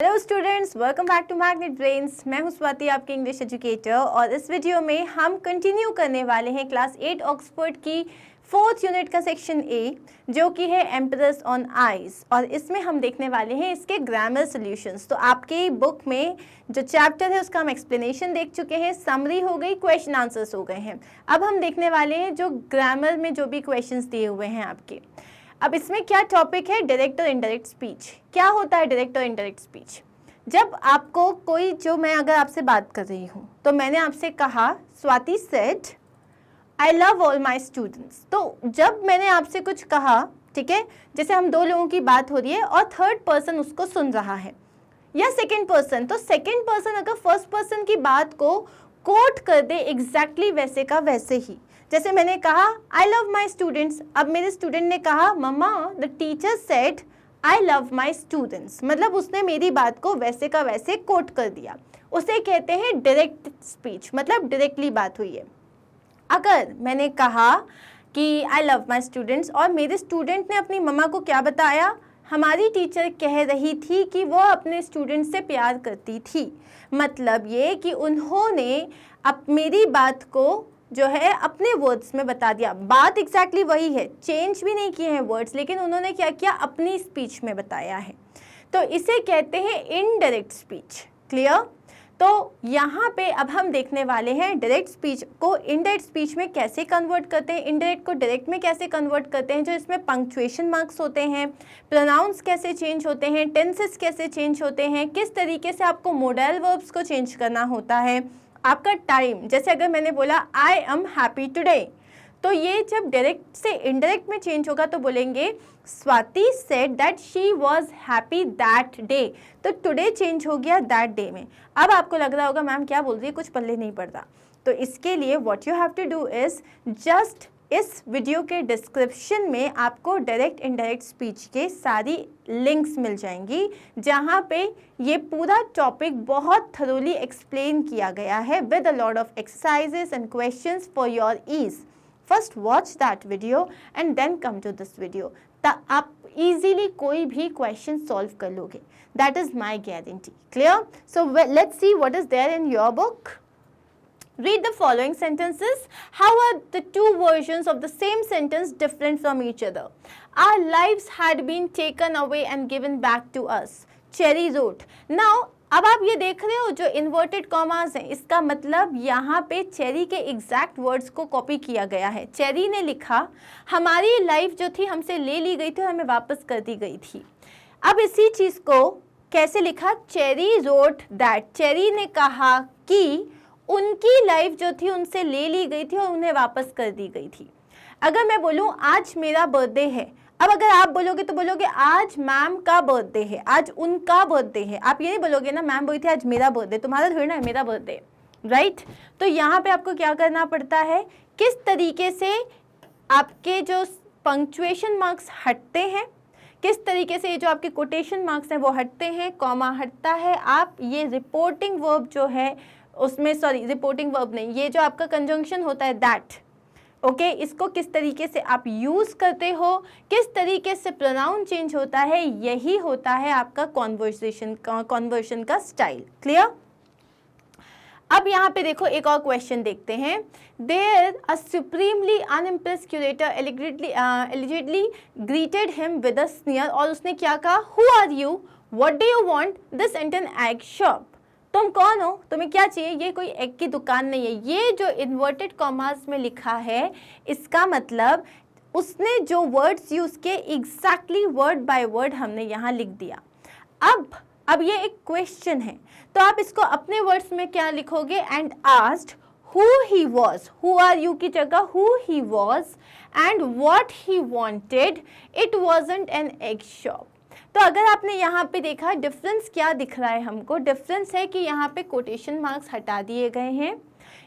Hello students, welcome back to magnet brains. मैं हूं स्वाति, आपकी इंग्लिश एजुकेटर, और इस वीडियो में हम कंटिन्यू करने वाले हैं क्लास 8 ऑक्सफोर्ड की 4th यूनिट का सेक्शन ए, जो कि है एम्परर्स ऑन आइज। और इसमें हम देखने वाले हैं इसके ग्रामर सॉल्यूशंस। तो आपकी बुक में जो चैप्टर है उसका हम एक्सप्लेनेशन देख चुके हैं, समरी हो गई, क्वेश्चन आंसर्स हो गए हैं। अब हम देखने वाले हैं जो ग्रामर में जो भी क्वेश्चंस दिए हुए हैं आपके। अब इसमें क्या टॉपिक है? डायरेक्ट और इनडायरेक्ट स्पीच। क्या होता है डायरेक्ट और इनडायरेक्ट स्पीच? जब आपको कोई, जो मैं अगर आपसे बात कर रही हूँ तो मैंने आपसे कहा, Swati said I love all my students. तो जब मैंने आपसे कुछ कहा, ठीक है, जैसे हम दो लोगों की बात हो रही है और थर्ड पर्सन उसको सुन रहा है या सेकेंड पर्सन, तो सेकेंड पर्सन अगर फर्स्ट पर्सन की बात को कोट कर दे एग्जैक्टली वैसे का वैसे ही, जैसे मैंने कहा आई लव माई स्टूडेंट्स, अब मेरे स्टूडेंट ने कहा मम्मा the teacher said I love my students, मतलब उसने मेरी बात को वैसे का वैसे कोट कर दिया। उसे कहते हैं डायरेक्ट स्पीच, मतलब डायरेक्टली बात हुई है। अगर मैंने कहा कि आई लव माई स्टूडेंट्स और मेरे स्टूडेंट ने अपनी मम्मा को क्या बताया, हमारी टीचर कह रही थी कि वो अपने स्टूडेंट से प्यार करती थी, मतलब ये कि उन्होंने मेरी बात को जो है अपने वर्ड्स में बता दिया। बात एग्जैक्टली वही है, चेंज भी नहीं किए हैं वर्ड्स, लेकिन उन्होंने क्या किया, अपनी स्पीच में बताया है। तो इसे कहते हैं इनडायरेक्ट स्पीच। क्लियर? तो यहाँ पे अब हम देखने वाले हैं डायरेक्ट स्पीच को इनडायरेक्ट स्पीच में कैसे कन्वर्ट करते हैं, इनडायरेक्ट को डायरेक्ट में कैसे कन्वर्ट करते हैं, जो इसमें पंक्चुएशन मार्क्स होते हैं, प्रोनाउंस कैसे चेंज होते हैं, टेंसेस कैसे चेंज होते हैं, किस तरीके से आपको मोडल वर्ब्स को चेंज करना होता है, आपका टाइम। जैसे अगर मैंने बोला आई एम हैप्पी टुडे, तो ये जब डायरेक्ट से इनडायरेक्ट में चेंज होगा तो बोलेंगे Swati said that she was happy that day, तो टुडे चेंज हो गया दैट डे में। अब आपको लग रहा होगा मैम क्या बोल रही है, कुछ पल्ले नहीं पड़ता। तो इसके लिए what you have to do is just इस वीडियो के डिस्क्रिप्शन में आपको डायरेक्ट इनडायरेक्ट स्पीच के सारी लिंक्स मिल जाएंगी, जहाँ पे ये पूरा टॉपिक बहुत थरोली एक्सप्लेन किया गया है with a lot of exercises and questions for your ease. First watch that video and then come to this video, आप इजीली कोई भी क्वेश्चन सॉल्व कर लोगे, that is my guarantee. Clear? So let's see what is there in your book. Read the following sentences. How are the two versions of the same sentence different from each other? Our lives had been taken away and given back to us. Cherry wrote. Now, अब आप ये देख रहे हो जो inverted commas हैं, इसका मतलब यहाँ पे चेरी के एग्जैक्ट वर्ड्स को कॉपी किया गया है। चेरी ने लिखा हमारी लाइफ जो थी हमसे ले ली गई थी और हमें वापस कर दी गई थी। अब इसी चीज़ को कैसे लिखा? चेरी रोट दैट, चेरी ने कहा कि उनकी लाइफ जो थी उनसे ले ली गई थी और उन्हें वापस कर दी गई थी। अगर मैं बोलूँ आज मेरा बर्थडे है, अब अगर आप बोलोगे तो बोलोगे आज मैम का बर्थडे है, आज उनका बर्थडे है। आप ये नहीं बोलोगे ना मैम बोली थी आज मेरा बर्थडे, तुम्हारा थोड़ी ना है मेरा बर्थडे, राइट? तो यहाँ पे आपको क्या करना पड़ता है, किस तरीके से आपके जो पंक्चुएशन मार्क्स हटते हैं, किस तरीके से ये जो आपके कोटेशन मार्क्स हैं वो हटते हैं, कॉमा हटता है। आप ये रिपोर्टिंग वर्ब जो है उसमें, सॉरी रिपोर्टिंग वर्ब नहीं, ये जो आपका कंजंक्शन होता है दैट, ओके, इसको किस तरीके से आप यूज़ करते हो, किस तरीके से प्रोनाउन चेंज होता है, यही होता है आपका कॉन्वर्शन का स्टाइल। क्लियर? अब यहाँ पे देखो एक और क्वेश्चन देखते हैं। There a supremely unimpressed curator allegedly greeted him with a sneer, और उसने क्या कहा, who are you, what do you want, this and an egg shop, तुम कौन हो, तुम्हें क्या चाहिए, ये कोई एग की दुकान नहीं है। ये जो इन्वर्टेड कॉमास में लिखा है इसका मतलब उसने जो वर्ड्स यूज किए एग्जैक्टली वर्ड बाय वर्ड हमने यहाँ लिख दिया। अब ये एक क्वेश्चन है तो आप इसको अपने वर्ड्स में क्या लिखोगे, and asked who he was, who are you की जगह who he was, and what he wanted, it wasn't an egg shop. तो अगर आपने यहाँ पे देखा डिफरेंस क्या दिख रहा है हमको, डिफरेंस है कि यहाँ पे कोटेशन मार्क्स हटा दिए गए हैं,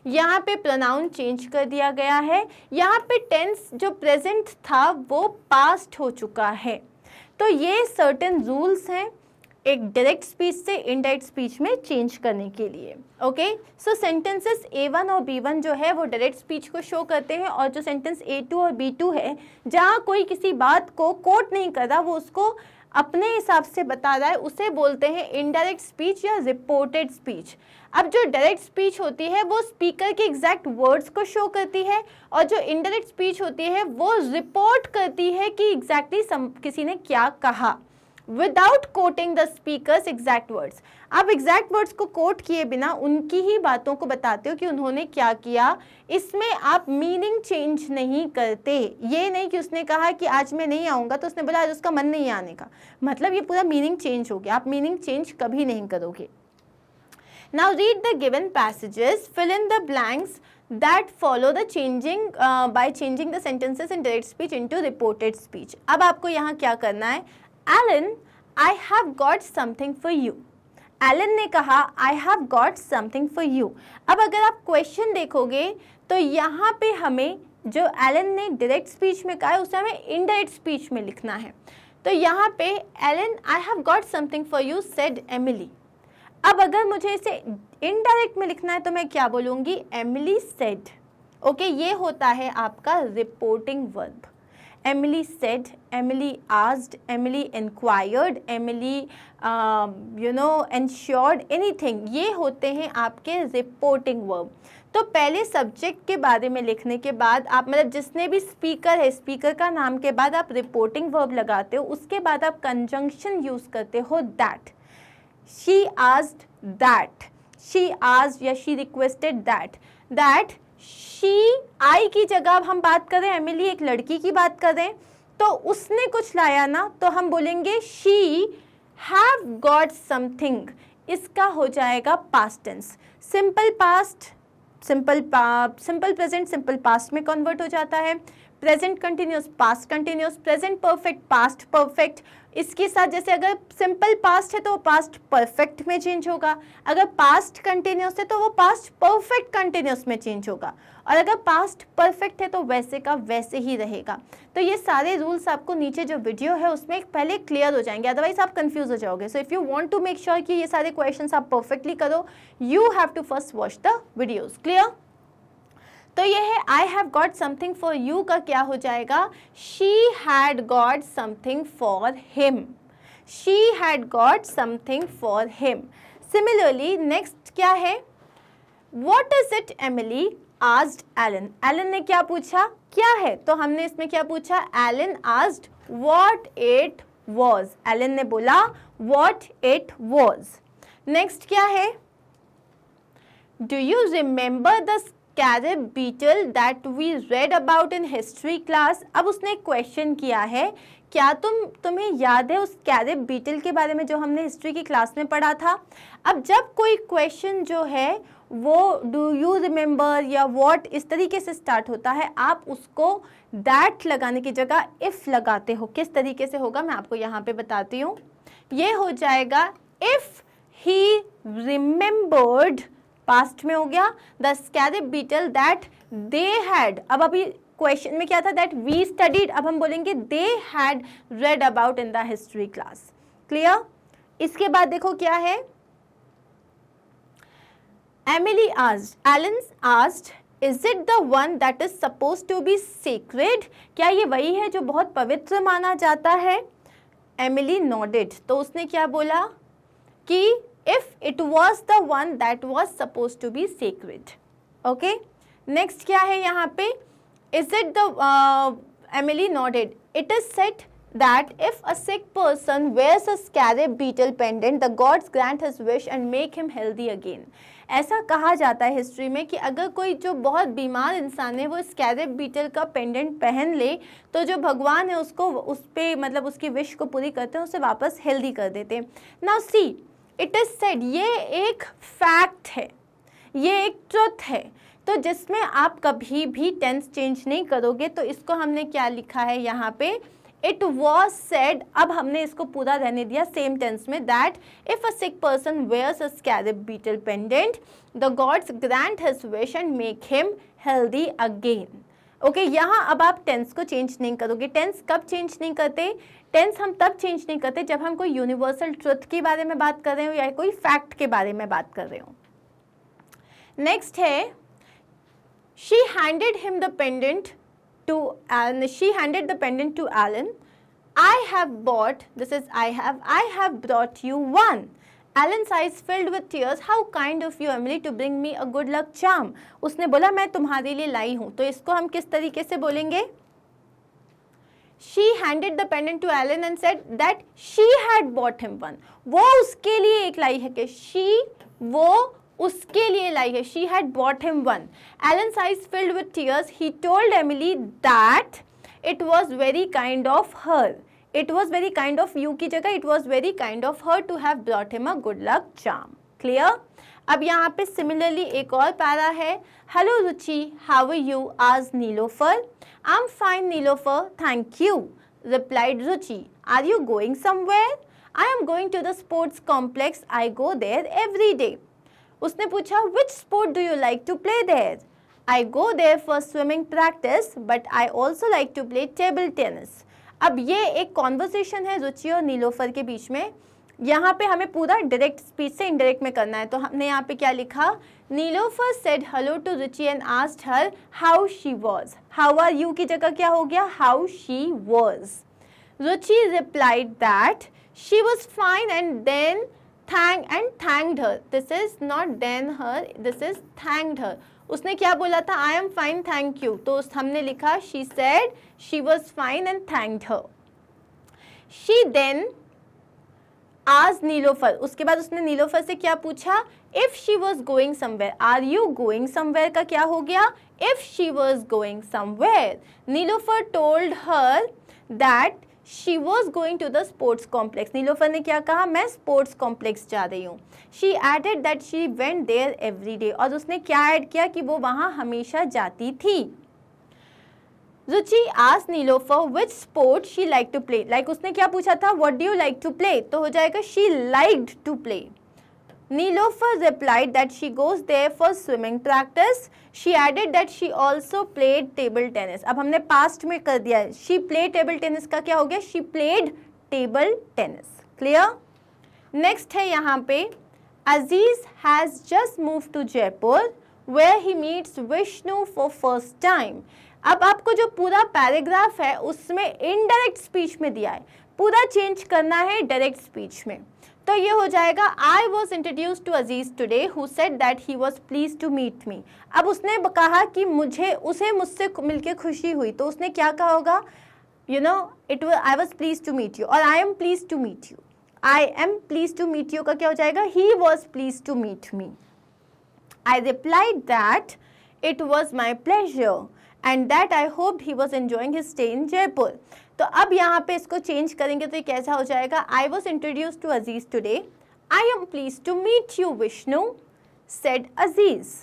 यहाँ पे प्रोनाउन चेंज कर दिया गया है, यहाँ पे टेंस जो प्रेजेंट था वो पास्ट हो चुका है। तो ये सर्टेन रूल्स हैं एक डायरेक्ट स्पीच से इनडायरेक्ट स्पीच में चेंज करने के लिए। ओके, सो सेंटेंसेस A1 और B1 जो है वो डायरेक्ट स्पीच को शो करते हैं, और जो सेंटेंस A2 और B2 है जहाँ कोई किसी बात को कोट नहीं कर रहा वो उसको अपने हिसाब से बता रहा है, उसे बोलते हैं इनडायरेक्ट स्पीच या रिपोर्टेड स्पीच। अब जो डायरेक्ट स्पीच होती है वो स्पीकर के एग्जैक्ट वर्ड्स को शो करती है, और जो इनडायरेक्ट स्पीच होती है वो रिपोर्ट करती है कि एग्जैक्टली किसी ने क्या कहा, without coating the speakers exact words. आप एग्जैक्ट वर्ड्स को कोट किए बिना उनकी ही बातों को बताते हो कि उन्होंने क्या किया। इसमें आप मीनिंग चेंज नहीं करते। ये नहीं कि उसने कहा कि आज मैं नहीं आऊँगा तो उसने बोला आज उसका मन नहीं आने का, मतलब ये पूरा मीनिंग चेंज हो गया। आप मीनिंग चेंज कभी नहीं करोगे। Now read the given passages, fill in the blanks that follow the changing by changing the sentences in direct speech into reported speech. अब आपको यहाँ क्या करना है? Alan, I have got something for you. Alan ने कहा I have got something for you. अब अगर आप क्वेश्चन देखोगे तो यहाँ पे हमें जो एलन ने डायरेक्ट स्पीच में कहा है उसे हमें इनडायरेक्ट स्पीच में लिखना है। तो यहाँ पे Elon I have got something for you said Emily। अब अगर मुझे इसे इनडायरेक्ट में लिखना है तो मैं क्या बोलूँगी? Emily said. ओके, ये होता है आपका reporting verb. Emily said, Emily asked, Emily inquired, Emily ensured, anything, ये होते हैं आपके रिपोर्टिंग वर्ब। तो पहले सब्जेक्ट के बारे में लिखने के बाद आप मतलब जिसने भी स्पीकर है, स्पीकर का नाम के बाद आप रिपोर्टिंग वर्ब लगाते हो, उसके बाद आप कंजंक्शन यूज़ करते हो that. She asked that, she asked या she requested that she, I की जगह अब हम बात करें, एमिली एक लड़की की बात करें तो उसने कुछ लाया ना, तो हम बोलेंगे she have got something। इसका हो जाएगा past tense. Simple past simple present simple past में कन्वर्ट हो जाता है। Present continuous past continuous, present perfect past perfect. इसके साथ जैसे अगर सिंपल पास्ट है तो वो पास्ट परफेक्ट में चेंज होगा, अगर पास्ट कंटिन्यूस है तो वो पास्ट परफेक्ट कंटिन्यूस में चेंज होगा, और अगर पास्ट परफेक्ट है तो वैसे का वैसे ही रहेगा। तो ये सारे रूल्स आपको नीचे जो वीडियो है उसमें पहले क्लियर हो जाएंगे, अदरवाइज आप कंफ्यूज हो जाओगे। So if you want to make sure कि ये सारे क्वेश्चंस आप परफेक्टली करो, you have to first watch the videos. Clear? तो ये है I have got something for you का क्या हो जाएगा? She had got something for him. She had got something for him. Similarly next क्या है? What is it Emily asked Alan. Alan ने क्या पूछा? क्या है? तो हमने इसमें क्या पूछा? Alan asked what it was. Alan ने बोला वॉट इट वॉज। नेक्स्ट क्या है? Do you remember the scarab beetle that we read about in history class. अब उसने एक क्वेश्चन किया है, क्या तुम्हें याद है उस स्कैरेब बीटल के बारे में जो हमने हिस्ट्री की क्लास में पढ़ा था। अब जब कोई क्वेश्चन जो है वो डू यू रिमेंबर या व्हाट इस तरीके से स्टार्ट होता है, आप उसको दैट लगाने की जगह इफ़ लगाते हो। किस तरीके से होगा मैं आपको यहाँ पे बताती हूँ। ये हो जाएगा इफ़ ही रिमेंबर्ड, पास्ट में हो गया, the scarab beetle that they had. अब अभी क्वेश्चन में क्या था? That we studied. अब हम बोलेंगे they had read about in the history class. Clear? इसके बाद देखो क्या है? Emily asked, Alan asked, is it the one that is supposed to be secret. क्या ये वही है जो बहुत पवित्र माना जाता है? Emily nodded. तो उसने क्या बोला कि if it was the one that was supposed to be sacred। okay, next क्या है यहाँ पे? is it the Emily nodded, it is said that if a sick person wears a scarab beetle pendant, the gods grant his wish and make him healthy again। ऐसा कहा जाता है history में कि अगर कोई जो बहुत बीमार इंसान है वो स्कैरेब बीटल का पेंडेंट पहन ले तो जो भगवान है उसको उस पे मतलब उसकी विश को पूरी करते हैं, उसे वापस हेल्दी कर देते हैं। Now see it is said, ये एक फैक्ट है, ये एक ट्रुथ है, तो जिसमें आप कभी भी टेंस चेंज नहीं करोगे। तो इसको हमने क्या लिखा है यहाँ पे? It was said. अब हमने इसको पूरा रहने दिया सेम टेंस में, that if a sick person wears a scarab beetle pendant the gods grant his wish and make him healthy again. Okay, यहाँ अब आप टेंस को चेंज नहीं करोगे। टेंस कब चेंज नहीं करते? टेंस हम तब चेंज नहीं करते जब हम कोई यूनिवर्सल ट्रुथ के बारे में बात कर रहे हो या कोई फैक्ट के बारे में बात कर रहे हो। नेक्स्ट है, she handed him the pendant to Alan. She handed the pendant to Alan I have bought, this is I have brought you one. Alan's eyes filled with tears. How kind of you, Emily, to bring me a good luck charm. उसने बोला मैं तुम्हारे लिए लाई हूँ, तो इसको हम किस तरीके से बोलेंगे? She handed the pendant to Alan and said that she had bought him one. वो उसके लिए एक लाई है कि वो उसके लिए लाई है. She had bought him one. Alan's eyes filled with tears. He told Emily that it was very kind of her. It was very kind of you की जगह it was very kind of her to have brought him a good luck charm. Clear? अब यहाँ पे similarly एक और para है. Hello Ruchi, how are you? asked Nilofer. I'm fine Nilofer, thank you, replied Ruchi. Are you going somewhere? I am going to the sports complex. I go there every day. उसने पूछा which sport do you like to play there? I go there for swimming practice, but I also like to play table tennis. अब ये एक conversation है रुचि और नीलोफर के बीच में. यहाँ पे हमें पूरा डायरेक्ट स्पीच से इनडायरेक्ट में करना है, तो हमने यहाँ पे क्या लिखा? Nilofar said hello to Ruchi and asked her how she was. How are you की जगह क्या हो गया? How she was. Ruchi replied that she was fine and then thanked her. This is not then her, this is thanked her. उसने क्या बोला था? I am fine, thank you. तो हमने लिखा she said she was fine and thanked her. She then asked Nilofer. उसके बाद उसने नीलोफर से क्या पूछा? If she was going somewhere. Are you going somewhere का क्या हो गया? If she was going somewhere. Nilofer told her that she was going to the sports complex. Nilofar ने क्या कहा? मैं स्पोर्ट्स कॉम्प्लेक्स जा रही हूँ. She added that she went there every day. और उसने क्या ऐड किया कि वो वहाँ हमेशा जाती थी. रुचि asked Nilofer which sport she liked to play. Like उसने क्या पूछा था? What do you like to play? तो हो जाएगा she liked to play. Nilofer replied that she goes there for swimming practice. She added that she also played table tennis. अब हमने past में कर दिया है. She played table tennis का क्या हो गया? She played table tennis. Clear? Next है यहाँ पे Aziz has just moved to Jaipur where he meets Vishnu for first time. अब आपको जो पूरा पैराग्राफ है उसमें इनडायरेक्ट स्पीच में दिया है, पूरा चेंज करना है डायरेक्ट स्पीच में. तो ये हो जाएगा I was introduce to Aziz today who said that he was please to meet me. अब उसने कहा कि उसे मुझसे मिलकर खुशी हुई, तो उसने क्या कहा होगा? You know I was please to meet you, और I am pleased to meet you. I am pleased to meet you का क्या हो जाएगा? He was please to meet me. I replied that it was my pleasure and that I hoped he was enjoying his stay in Jaipur. तो अब यहाँ पे इसको change करेंगे तो ये कैसा हो जाएगा? I was introduce to Aziz today. I am pleased to meet you Vishnu, said Aziz.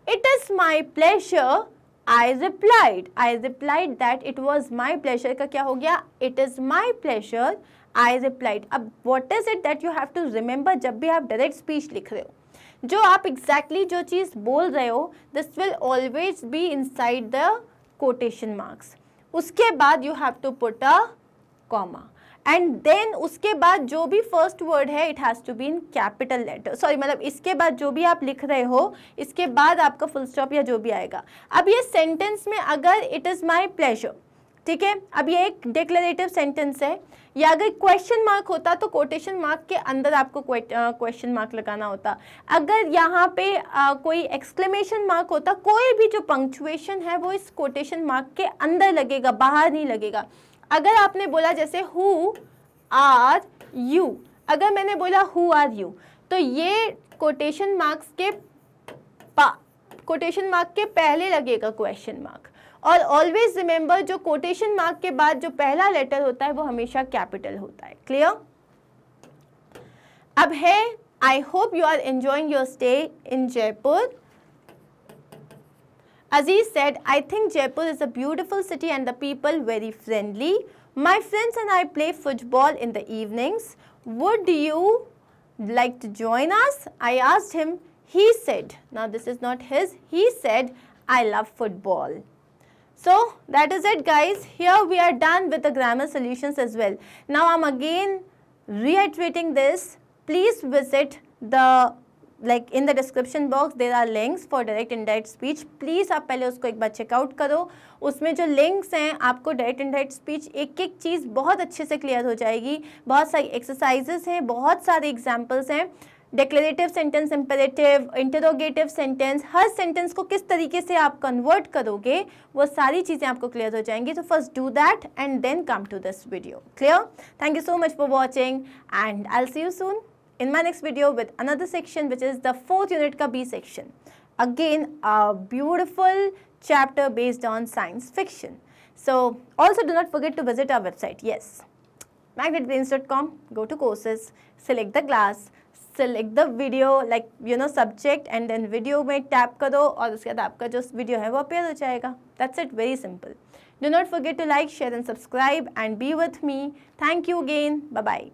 It is my pleasure, I replied that it was my pleasure का क्या हो गया? It is my pleasure, I replied. अब what is it that you have to remember जब भी आप direct speech लिख रहे हो, जो आप एग्जैक्टली जो चीज़ बोल रहे हो this will always be inside the quotation marks. उसके बाद you have to put a comma and then उसके बाद जो भी फर्स्ट वर्ड है it has to be in capital letter. Sorry, मतलब इसके बाद जो भी आप लिख रहे हो इसके बाद आपका फुल स्टॉप या जो भी आएगा. अब ये सेंटेंस में अगर इट इज़ माई प्लेजर, ठीक है, अब ये एक डिक्लेरेटिव सेंटेंस है, या अगर क्वेश्चन मार्क होता तो कोटेशन मार्क के अंदर आपको क्वेश्चन मार्क लगाना होता. अगर यहाँ पे कोई एक्सक्लेमेशन मार्क होता, कोई भी जो पंक्चुएशन है वो इस कोटेशन मार्क के अंदर लगेगा, बाहर नहीं लगेगा. अगर आपने बोला जैसे हु आर यू, अगर मैंने बोला हु आर यू, तो ये कोटेशन मार्क के पहले लगेगा क्वेश्चन मार्क. और ऑलवेज रिमेंबर जो कोटेशन मार्क के बाद जो पहला लेटर होता है वो हमेशा कैपिटल होता है. क्लियर? अब है I hope you are enjoying your stay in Jaipur. Aziz said, I think Jaipur is a beautiful city and the people very friendly. My friends and I play football in the evenings. Would you like to join us? I asked him. He said, now this is not his, he said, I love football. So that is it guys. Here we are done with the grammar solutions as well. Now I'm again reiterating this. Please visit the link in the description box there are links for direct indirect speech, please आप पहले उसको एक बार checkout करो। उसमें जो links हैं आपको direct indirect speech एक एक चीज़ बहुत अच्छे से क्लियर हो जाएगी। बहुत सारी एक्सरसाइजेस हैं, बहुत सारे एग्जाम्पल्स हैं, declarative sentence, imperative, interrogative sentence, हर सेंटेंस को किस तरीके से आप कन्वर्ट करोगे वो सारी चीज़ें आपको क्लियर हो जाएंगी। तो first do that and then come to this video. Clear? Thank you so much for watching and I will see you soon in my next video with another section, which is the 4th unit ka B section. Again, a beautiful chapter based on science fiction. So also do not forget to visit our website. Yes, magnetbrains.com. Go to courses, select the class, select the video, like subject, and then video में tap करो और उसके बाद आपका जो video है वो appear हो जाएगा. That's it, very simple. Do not forget to like, share and subscribe and be with me. Thank you again. Bye bye.